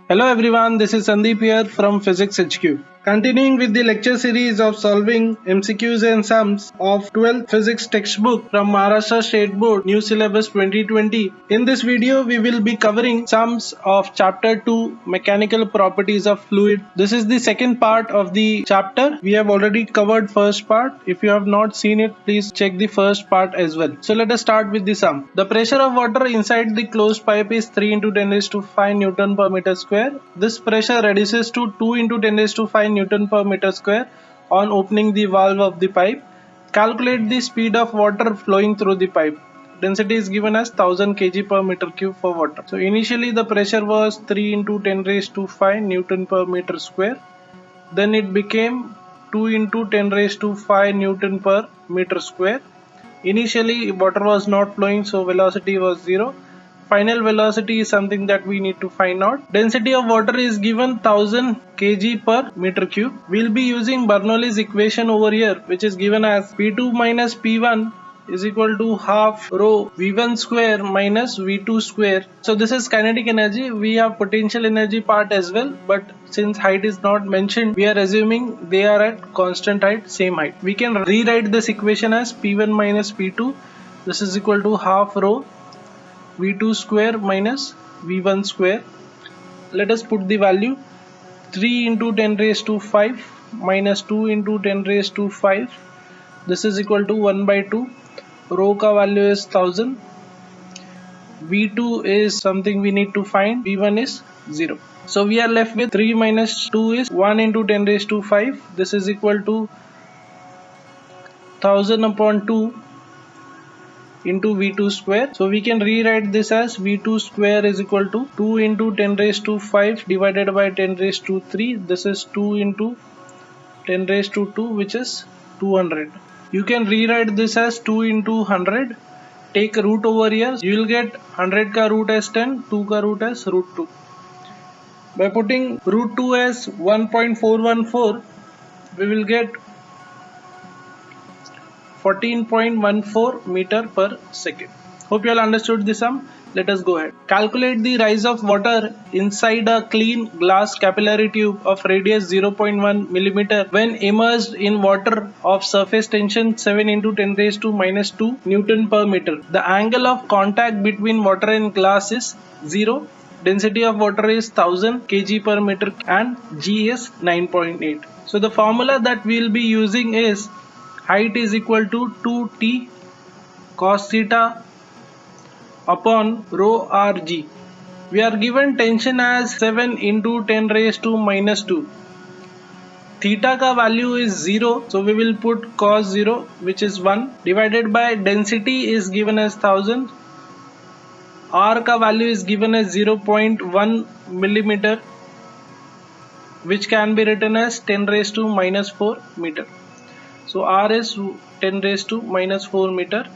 Hello everyone, this is Sandeep here from Physics HQ. Continuing with the lecture series of solving MCQs and sums of 12th Physics textbook from Maharashtra State Board New Syllabus 2020. In this video, we will be covering sums of Chapter 2 Mechanical Properties of Fluid. This is the second part of the chapter. We have already covered first part. If you have not seen it, please check the first part as well. So let us start with the sum. The pressure of water inside the closed pipe is 3 into 10 raised to 5 Newton per meter square. This pressure reduces to 2 into 10 raised to 5 Newton per meter square on opening the valve of the pipe. Calculate the speed of water flowing through the pipe. Density is given as 1000 kg per meter cube for water. So initially the pressure was 3 into 10 raised to 5 Newton per meter square. Then it became 2 into 10 raised to 5 Newton per meter square. Initially water was not flowing, so velocity was 0. Final velocity is something that we need to find out. Density of water is given 1000 kg per meter cube. We'll be using Bernoulli's equation over here, which is given as P2 minus P1 is equal to half rho V1 square minus V2 square. So this is kinetic energy. We have potential energy part as well, but since height is not mentioned, we are assuming they are at constant height, same height. We can rewrite this equation as P1 minus P2. This is equal to half rho V2 square minus V1 square. Let us put the value 3 into 10 raised to 5 minus 2 into 10 raised to 5. This is equal to 1 by 2. Rho ka value is 1000. V2 is something we need to find. V1 is 0. So we are left with 3 minus 2 is 1 into 10 raised to 5. This is equal to 1000 upon 2 into V2 square. So we can rewrite this as V2 square is equal to 2 into 10 raised to 5 divided by 10 raised to 3. This is 2 into 10 raised to 2, which is 200. You can rewrite this as 2 into 100. Take root over here. You will get 100 ka root as 10, 2 ka root as root 2. By putting root 2 as 1.414, we will get 14.14 meter per second. Hope you all understood the sum. Let us go ahead. Calculate the rise of water inside a clean glass capillary tube of radius 0.1 millimeter when immersed in water of surface tension 7 into 10 raised to minus 2 Newton per meter. The angle of contact between water and glass is 0. Density of water is 1000 kg per meter and G is 9.8. So the formula that we will be using is height is equal to 2t cos theta upon rho rg. We are given tension as 7 into 10 raised to minus 2. Theta ka value is 0, so we will put cos 0, which is 1, divided by density is given as 1000. R ka value is given as 0.1 millimeter, which can be written as 10 raised to minus 4 meter. So R is 10 raised to minus 4 meter.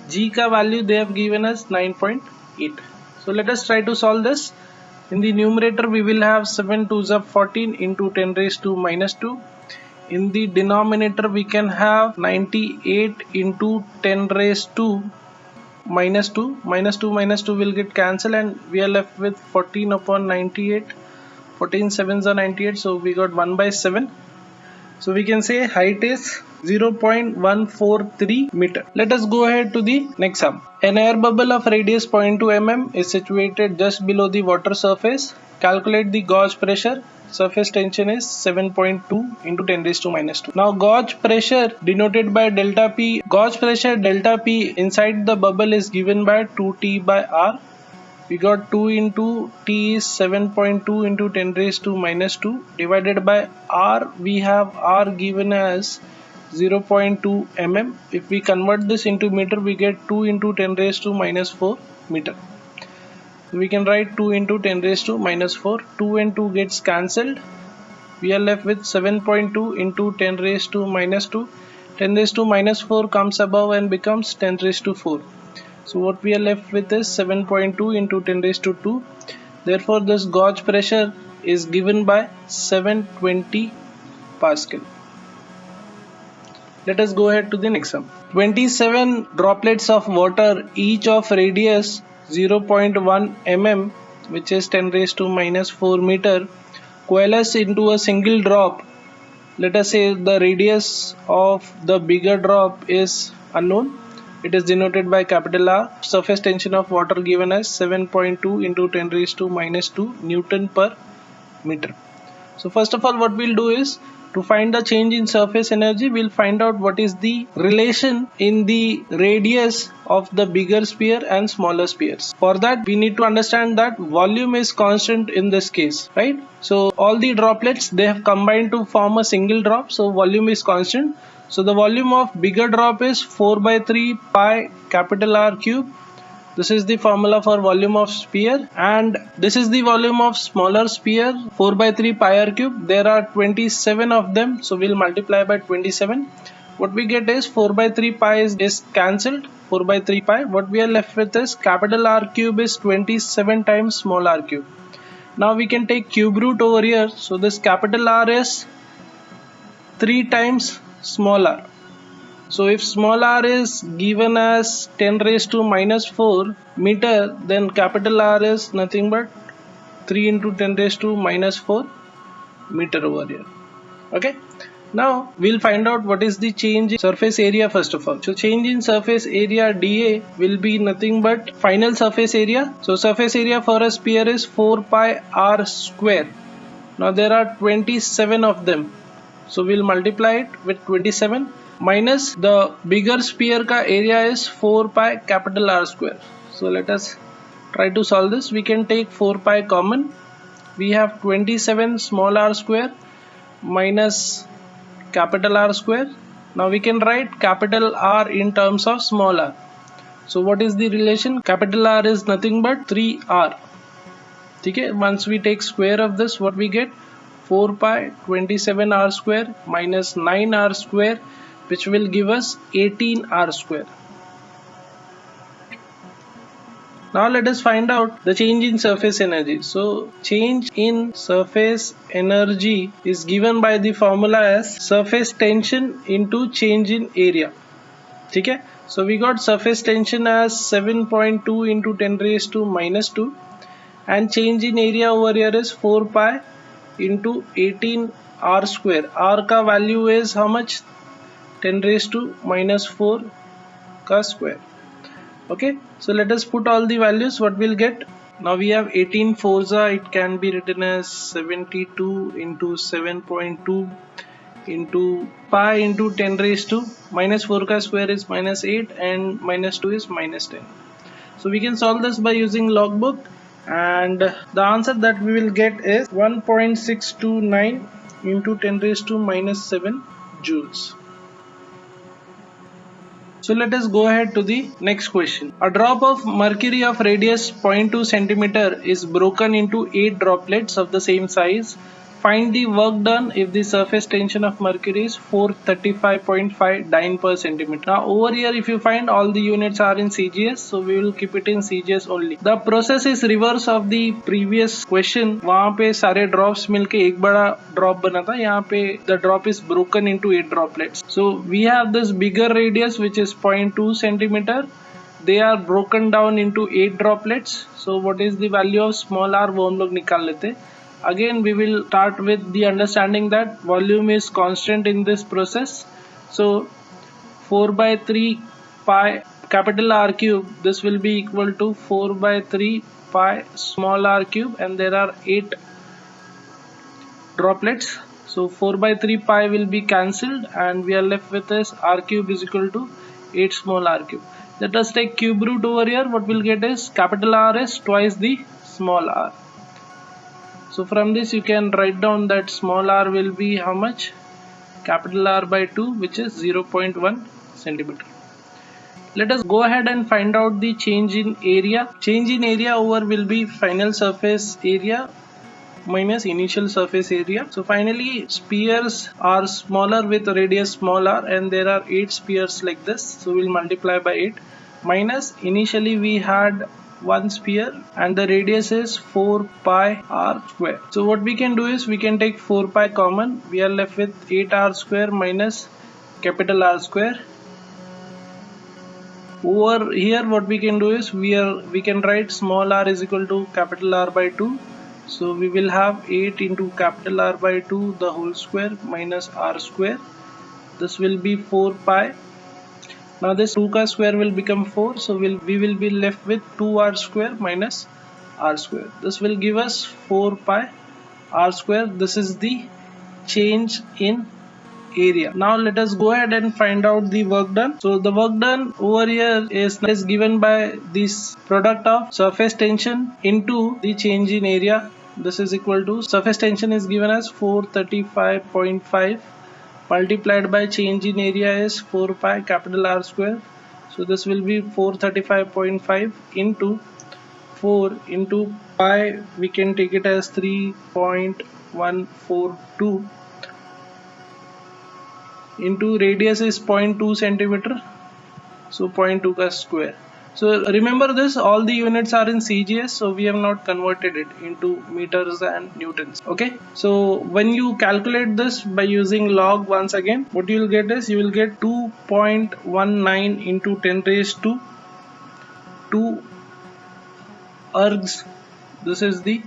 G ka value they have given as 9.8. So let us try to solve this. In the numerator we will have 7 2s are 14 into 10 raised to minus 2. In the denominator we can have 98 into 10 raised to minus 2. Minus 2 will get cancelled and we are left with 14 upon 98. 14 7s are 98, so we got 1 by 7. So we can say height is 0.143 meter. Let us go ahead to the next sum. An air bubble of radius 0.2 mm is situated just below the water surface. Calculate the gauge pressure. Surface tension is 7.2 into 10 raised to minus 2. Now gauge pressure denoted by delta P. Gauge pressure delta P inside the bubble is given by 2T by R. We got 2 into T is 7.2 into 10 raised to minus 2 divided by R. We have R given as 0.2 mm. If we convert this into meter, we get 2 into 10 raised to minus 4 meter. We can write 2 into 10 raised to minus 4. 2 and 2 gets cancelled. We are left with 7.2 into 10 raised to minus 2. 10 raised to minus 4 comes above and becomes 10 raised to 4. So what we are left with is 7.2 into 10 raised to 2. Therefore this gauge pressure is given by 720 Pascal. Let us go ahead to the next sum. 27 droplets of water, each of radius 0.1 mm, which is 10 raised to minus 4 meter, coalesce into a single drop. Let us say the radius of the bigger drop is unknown. It is denoted by capital R. Surface tension of water given as 7.2 into 10 raised to minus 2 Newton per meter. So first of all, what we'll do is, to find the change in surface energy, we'll find out what is the relation in the radius of the bigger sphere and smaller spheres. For that, we need to understand that volume is constant in this case, right? So all the droplets, they have combined to form a single drop, so volume is constant. So the volume of bigger drop is 4 by 3 pi capital R cube. This is the formula for volume of sphere, and this is the volume of smaller sphere, 4 by 3 pi r cube. There are 27 of them, so we'll multiply by 27. What we get is 4 by 3 pi is cancelled, 4 by 3 pi. What we are left with is capital R cube is 27 times small r cube. Now we can take cube root over here, so this capital R is 3 times small r. So if small r is given as 10 raised to minus 4 meter, then capital R is nothing but 3 into 10 raised to minus 4 meter over here. Okay. Now we'll find out what is the change in surface area first of all. So change in surface area dA will be nothing but final surface area. So surface area for a sphere is 4 pi r square. Now there are 27 of them. So we'll multiply it with 27. Minus the bigger sphere ka area is 4 pi capital R square. So let us try to solve this. We can take 4 pi common. We have 27 small r square minus capital R square. Now we can write capital R in terms of small r. So what is the relation? Capital R is nothing but 3r. Okay, once we take square of this, what we get? 4 pi 27 r square minus 9 r square, which will give us 18 r square. Now let us find out the change in surface energy. So change in surface energy is given by the formula as surface tension into change in area. Okay? So we got surface tension as 7.2 into 10 raised to minus 2, and change in area over here is 4 pi into 18 r square. R ka value is how much? 10 raised to minus 4 ka square. Okay, so let us put all the values. What we'll get? Now we have 18 forza. It can be written as 72 into 7.2 into pi into 10 raised to minus 4 ka square is minus 8, and minus 2 is minus 10. So we can solve this by using logbook, and the answer that we will get is 1.629 into 10 raised to minus 7 joules. So let us go ahead to the next question. A drop of mercury of radius 0.2 centimeter is broken into 8 droplets of the same size. Find the work done if the surface tension of mercury is 435.5 dyne per centimeter. Now over here, if you find all the units are in CGS, so we will keep it in CGS only. The process is reverse of the previous question. वहाँ पे सारे drops मिलके एक बड़ा drop बना था. यहाँ पे the drop is broken into 8 droplets. So we have this bigger radius which is 0.2 centimeter. They are broken down into 8 droplets. So what is the value of small r वो हम लोग निकाल लेते. Again we will start with the understanding that volume is constant in this process. So 4 by 3 pi capital R cube, this will be equal to 4 by 3 pi small r cube, and there are 8 droplets. So 4 by 3 pi will be cancelled, and we are left with this r cube is equal to 8 small r cube. Let us take cube root over here. What we'll get is capital R is twice the small r. So from this you can write down that small r will be how much? Capital R by 2, which is 0.1 centimeter. Let us go ahead and find out the change in area. Change in area over will be final surface area minus initial surface area. So finally spheres are smaller with radius small r, and there are 8 spheres like this. So we'll multiply by 8 minus initially we had one sphere and the radius is 4 pi r square. So what we can do is we can take 4 pi common. We are left with 8 r square minus capital R square. Over here what we can do is we can write small r is equal to capital R by 2. So we will have 8 into capital R by 2 the whole square minus r square. This will be 4 pi. Now this 2 ka square will become 4, so we will be left with 2r square minus r square. This will give us 4 pi r square. This is the change in area. Now let us go ahead and find out the work done. So the work done over here is given by this product of surface tension into the change in area. This is equal to surface tension is given as 435.5 multiplied by change in area is 4 pi capital R square. So this will be 435.5 into 4 into pi, we can take it as 3.142 into radius is 0.2 centimeter, so 0.2 ka square. So remember this, all the units are in CGS, so we have not converted it into meters and newtons. Okay, so when you calculate this by using log, once again what you will get is you will get 2.19 into 10 raised to 2 ergs. This is the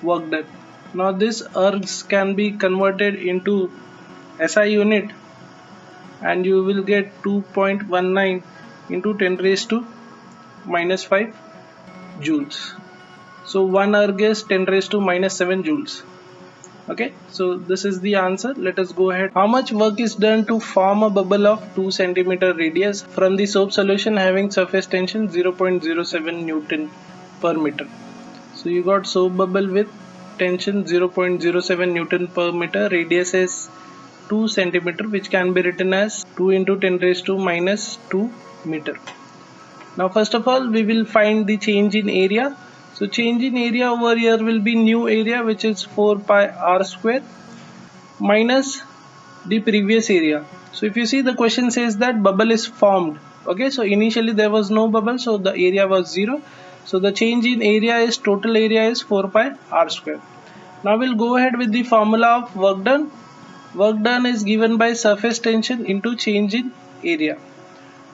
work done. Now this ergs can be converted into SI unit, and you will get 2.19 into 10 raised to minus 5 joules. So 1 erg is 10 raised to minus 7 joules. Okay, so this is the answer. Let us go ahead. How much work is done to form a bubble of 2 centimeter radius from the soap solution having surface tension 0.07 Newton per meter? So you got soap bubble with tension 0.07 Newton per meter, radius is 2 centimeter, which can be written as 2 into 10 raised to minus 2 meter. Now first of all we will find the change in area. So change in area over here will be new area, which is 4 pi r square minus the previous area. So if you see, the question says that bubble is formed. Okay, so initially there was no bubble, so the area was 0. So the change in area is, total area is 4 pi r square. Now we'll go ahead with the formula of work done. Work done is given by surface tension into change in area.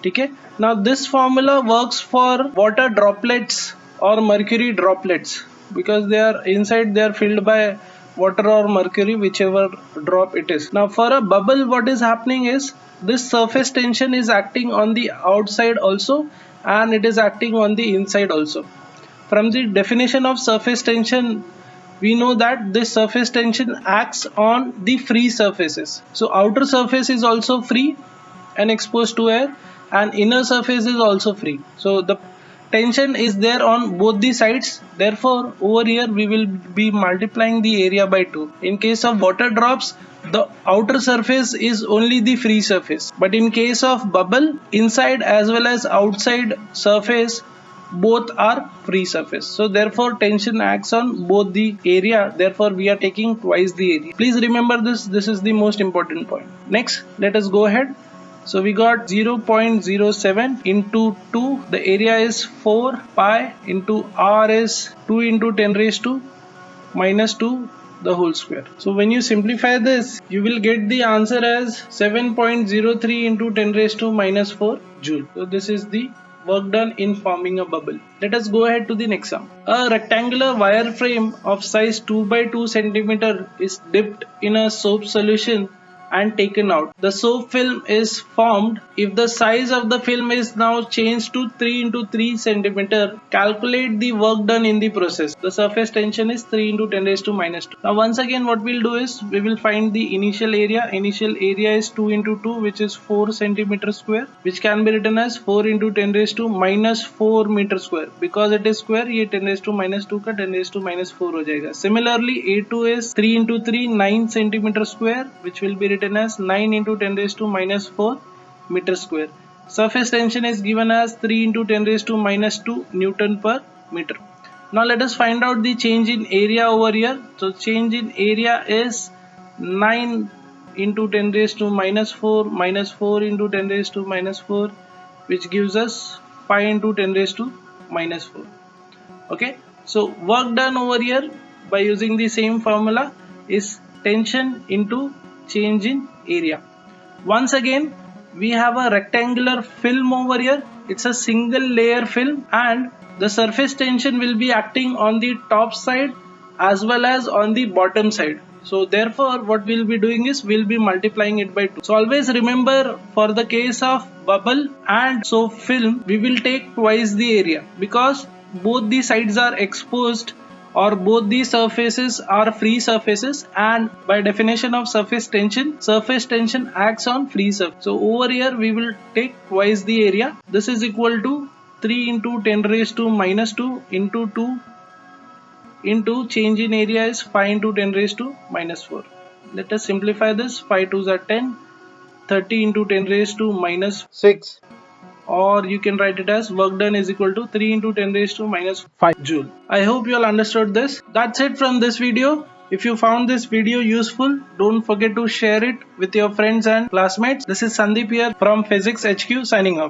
Okay, now this formula works for water droplets or mercury droplets, because they are inside, they are filled by water or mercury, whichever drop it is. Now for a bubble, what is happening is this surface tension is acting on the outside also, and it is acting on the inside also. From the definition of surface tension, we know that this surface tension acts on the free surfaces. So outer surface is also free and exposed to air, and inner surface is also free. So the tension is there on both the sides. Therefore over here we will be multiplying the area by 2. In case of water drops, the outer surface is only the free surface, but in case of bubble, inside as well as outside surface both are free surface. So therefore tension acts on both the area, therefore we are taking twice the area. Please remember this, this is the most important point. Next, let us go ahead. So we got 0.07 into 2, the area is 4 pi into r is 2 into 10 raised to minus 2 the whole square. So when you simplify this, you will get the answer as 7.03 into 10 raised to minus 4 joule. So this is the work done in forming a bubble. Let us go ahead to the next sum. A rectangular wire frame of size 2 by 2 centimeter is dipped in a soap solution and taken out. The soap film is formed. If the size of the film is now changed to 3 into 3 centimeter, calculate the work done in the process. The surface tension is 3 into 10 raised to minus 2. Now once again what we'll do is we will find the initial area. Initial area is 2 into 2, which is 4 centimeter square, which can be written as 4 into 10 raised to minus 4 meter square. Because it is square, ये 10 raised to minus 2 का 10 raised to minus 4 हो जाएगा. Similarly, A2 is 3 into 3, 9 centimeter square, which will be written as 9 into 10 raised to minus 4 meter square. Surface tension is given as 3 into 10 raised to minus 2 Newton per meter. Now let us find out the change in area over here. So change in area is 9 into 10 raised to minus 4 minus 4 into 10 raised to minus 4, which gives us 5 into 10 raised to minus 4. Okay, so work done over here by using the same formula is tension into change in area. Once again we have a rectangular film over here. it's a single layer film, and the surface tension will be acting on the top side as well as on the bottom side. So therefore what we'll be doing is we'll be multiplying it by 2. So always remember, for the case of bubble and soap film, we will take twice the area, because both the sides are exposed, or both the surfaces are free surfaces, and by definition of surface tension acts on free surface. So over here we will take twice the area. This is equal to 3 into 10 raised to minus 2 into 2 into change in area is 5 into 10 raised to minus 4. Let us simplify this. 5 2s are 10, 30 into 10 raised to minus 6, or you can write it as work done is equal to 3 into 10 raised to minus 5 joule. I hope you all understood this. That's it from this video. If you found this video useful, don't forget to share it with your friends and classmates. This is Sandeep here from Physics HQ signing off.